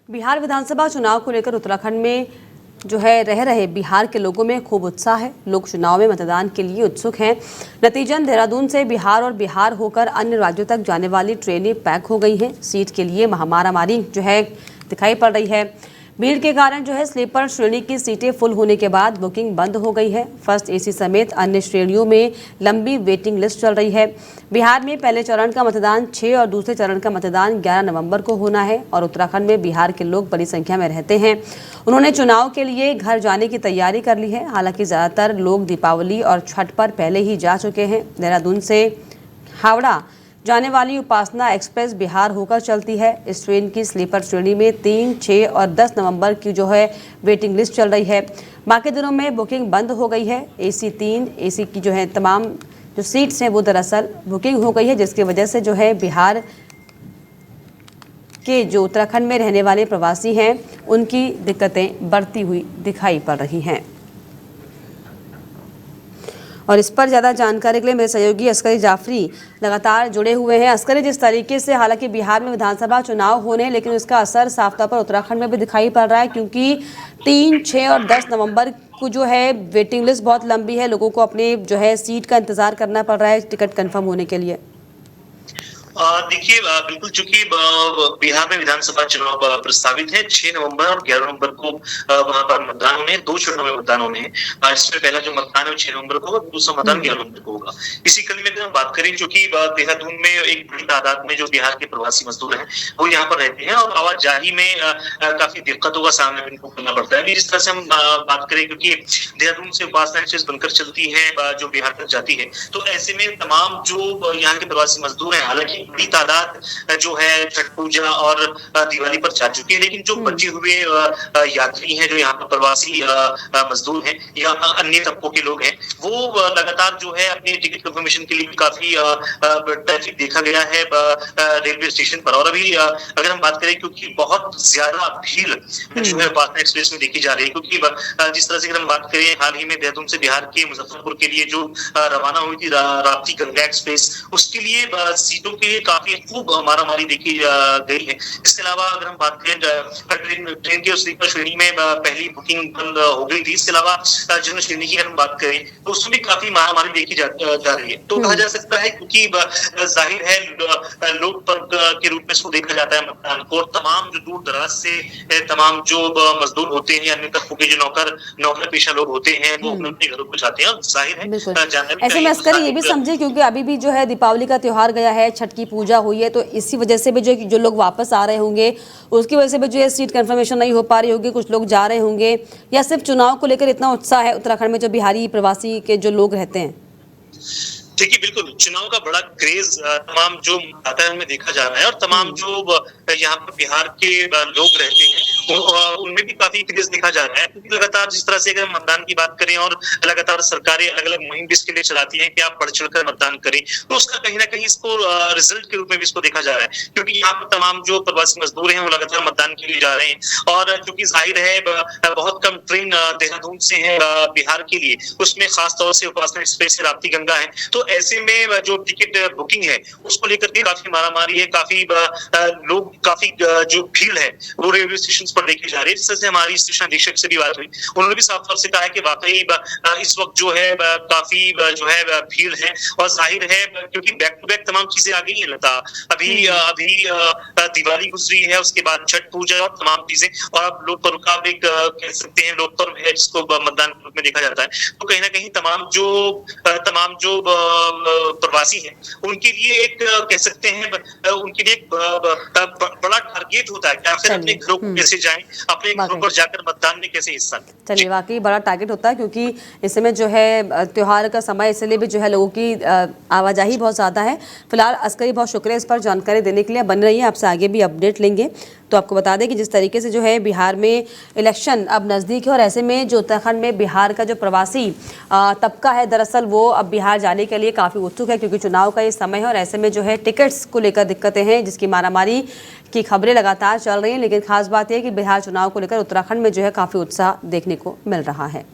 बिहार विधानसभा चुनाव को लेकर उत्तराखंड में जो है रह रहे बिहार के लोगों में खूब उत्साह है। लोग चुनाव में मतदान के लिए उत्सुक हैं। नतीजन देहरादून से बिहार और बिहार होकर अन्य राज्यों तक जाने वाली ट्रेनें पैक हो गई हैं। सीट के लिए महामारी जो है दिखाई पड़ रही है। भीड़ के कारण जो है स्लीपर श्रेणी की सीटें फुल होने के बाद बुकिंग बंद हो गई है। फर्स्ट एसी समेत अन्य श्रेणियों में लंबी वेटिंग लिस्ट चल रही है। बिहार में पहले चरण का मतदान 6 और दूसरे चरण का मतदान 11 नवंबर को होना है और उत्तराखंड में बिहार के लोग बड़ी संख्या में रहते हैं। उन्होंने चुनाव के लिए घर जाने की तैयारी कर ली है। हालांकि ज़्यादातर लोग दीपावली और छठ पर पहले ही जा चुके हैं। देहरादून से हावड़ा जाने वाली उपासना एक्सप्रेस बिहार होकर चलती है। इस ट्रेन की स्लीपर श्रेणी में 3, 6 और 10 नवंबर की जो है वेटिंग लिस्ट चल रही है। बाकी दिनों में बुकिंग बंद हो गई है। AC 3 AC की जो है तमाम जो सीट्स हैं वो दरअसल बुकिंग हो गई है, जिसकी वजह से जो है बिहार के जो उत्तराखंड में रहने वाले प्रवासी हैं उनकी दिक्कतें बढ़ती हुई दिखाई पड़ रही हैं। और इस पर ज़्यादा जानकारी के लिए मेरे सहयोगी अस्करी जाफरी लगातार जुड़े हुए हैं। अस्करी, जिस तरीके से हालांकि बिहार में विधानसभा चुनाव होने, लेकिन उसका असर साफ तौर पर उत्तराखंड में भी दिखाई पड़ रहा है, क्योंकि 3, 6 और 10 नवंबर को जो है वेटिंग लिस्ट बहुत लंबी है। लोगों को अपने जो है सीट का इंतजार करना पड़ रहा है टिकट कन्फर्म होने के लिए। देखिए, बिल्कुल, चूंकि बिहार में विधानसभा चुनाव प्रस्तावित है 6 नवंबर और 11 नवंबर को वहां पर मतदान होने हैं। 2 चरणों में मतदान होने हैं। इसमें पहला जो मतदान है वो 6 नवंबर को होगा, दूसरा मतदान 11 नवंबर को होगा। इसी कड़ी में अगर हम बात करें, चूंकि देहरादून में एक बड़ी तादाद में जो बिहार के प्रवासी मजदूर हैं वो यहाँ पर रहते हैं और आवाजाही में काफी दिक्कतों का सामना इनको करना पड़ता है। जिस तरह से हम बात करें, क्योंकि देहरादून से उपासना एक्सप्रेस बनकर चलती है जो बिहार तक जाती है, तो ऐसे में तमाम जो यहाँ के प्रवासी मजदूर हैं, हालांकि बड़ी तादाद जो है छठ पूजा और दिवाली पर जा चुके हैं, लेकिन जो बचे हुए यात्री हैं, जो यहाँ पर प्रवासी मजदूर हैं या अन्य तबकों के लोग हैं, वो लगातार जो है अपने टिकट कंफर्मेशन के लिए काफी ट्रैफिक देखा गया है रेलवे स्टेशन पर। और अभी अगर हम बात करें, क्योंकि बहुत ज्यादा भीड़ जो है उपासना एक्सप्रेस में देखी जा रही है, क्योंकि जिस तरह से अगर हम बात करें, हाल ही में देहरादून से बिहार के मुजफ्फरपुर के लिए जो रवाना हुई थी राप्ती गंगा एक्सप्रेस, उसके लिए सीटों के लिए काफी खूब मारामारी देखी गई है। इसके अलावा अगर हम बात करें, ट्रेन के स्लीपर श्रेणी में पहली बुकिंग बंद हो गई थी। इसके अलावा जनरल श्रेणी की अगर हम बात करें तो उसमें भी काफी मारामारी देखी जा रही है। तो कहा जा सकता है, क्योंकि जाहिर है लोकपर्व के रूप में इसको देखा जाता है मतदान को, और तमाम जो दूर दराज से तमाम जो मजदूर होते हैं, अन्य तबकों के जो नौकर पेशा लोग होते हैं, वो अपने घरों को जाते हैं। और जाहिर है ऐसे में अस्करी ये भी समझे, क्योंकि अभी भी जो है दीपावली का त्योहार गया है, छठ की पूजा हुई है, तो इसी वजह से भी जो लोग वापस आ रहे होंगे, उसकी वजह से भी जो है सीट कंफर्मेशन नहीं हो पा रही होगी, कुछ लोग जा रहे होंगे, या सिर्फ चुनाव को लेकर इतना उत्साह है उत्तराखंड में जो बिहारी प्रवासी के जो लोग रहते हैं? देखिए, बिल्कुल चुनाव का बड़ा क्रेज तमाम जो वातावरण में देखा जा रहा है, और तमाम जो यहाँ पर बिहार के लोग रहते हैं उनमें भी काफी क्रेज देखा जा रहा है। क्योंकि लगातार जिस तरह से अगर मतदान की बात करें, और लगातार सरकारें अलग अलग मुहिम भी इसके लिए चलाती हैं कि आप बढ़ चढ़कर मतदान करें, तो उसका कहीं ना कहीं इसको रिजल्ट के रूप में भी इसको देखा जा रहा है। क्योंकि यहाँ पर तमाम जो प्रवासी मजदूर हैं वो लगातार मतदान के लिए जा रहे हैं, और चूंकि जाहिर है बहुत कम ट्रेन देहरादून से है बिहार के लिए, उसमें खासतौर से उपासना एक्सप्रेस से राप्ती गंगा है, तो ऐसे में जो टिकट बुकिंग है उसको लेकर के काफी मारामारी है। काफी लोग, काफी जो भीड़ है वो रेलवे स्टेशन पर देखी जा रही है। जिस तरह से हमारी स्टेशन अधीक्षक से भी बात हुई, उन्होंने भी साफ तौर से कहा है कि वाकई इस वक्त जो है काफी जो है भीड़ है, और जाहिर है क्योंकि बैक टू बैक तमाम चीजें आ गई है लता। अभी दिवाली गुजरी है, उसके बाद छठ पूजा और तमाम चीजें, और अब लोक पर्व का भी कह सकते हैं, लोक पर्व है जिसको मतदान के रूप में देखा जाता है। तो कहीं ना कहीं तमाम जो प्रवासी हैं उनके लिए एक कह सकते हैं, उनके लिए एक बड़ा टारगेट होता है कि आखिर अपने घरों को कैसे जाएं, अपने घरों पर जाकर मतदान में कैसे हिस्सा लें। चलिए, वाकई बड़ा टारगेट होता है, क्योंकि इस समय जो है त्योहार का समय, इसलिए भी जो है लोगों की आवाजाही बहुत ज़्यादा है। फिलहाल अस्करी, बहुत शुक्रिया इस पर जानकारी देने के लिए। बन रही है, आपसे आगे भी अपडेट लेंगे। तो आपको बता दें कि जिस तरीके से जो है बिहार में इलेक्शन अब नज़दीक है, और ऐसे में जो उत्तराखंड में बिहार का जो प्रवासी तबका है, दरअसल वो अब बिहार जाने के लिए काफ़ी उत्सुक है, क्योंकि चुनाव का ये समय है, और ऐसे में जो है टिकट्स को लेकर दिक्कतें हैं, जिसकी मारामारी की खबरें लगातार चल रही हैं। लेकिन खास बात यह है कि बिहार चुनाव को लेकर उत्तराखंड में जो है काफ़ी उत्साह देखने को मिल रहा है।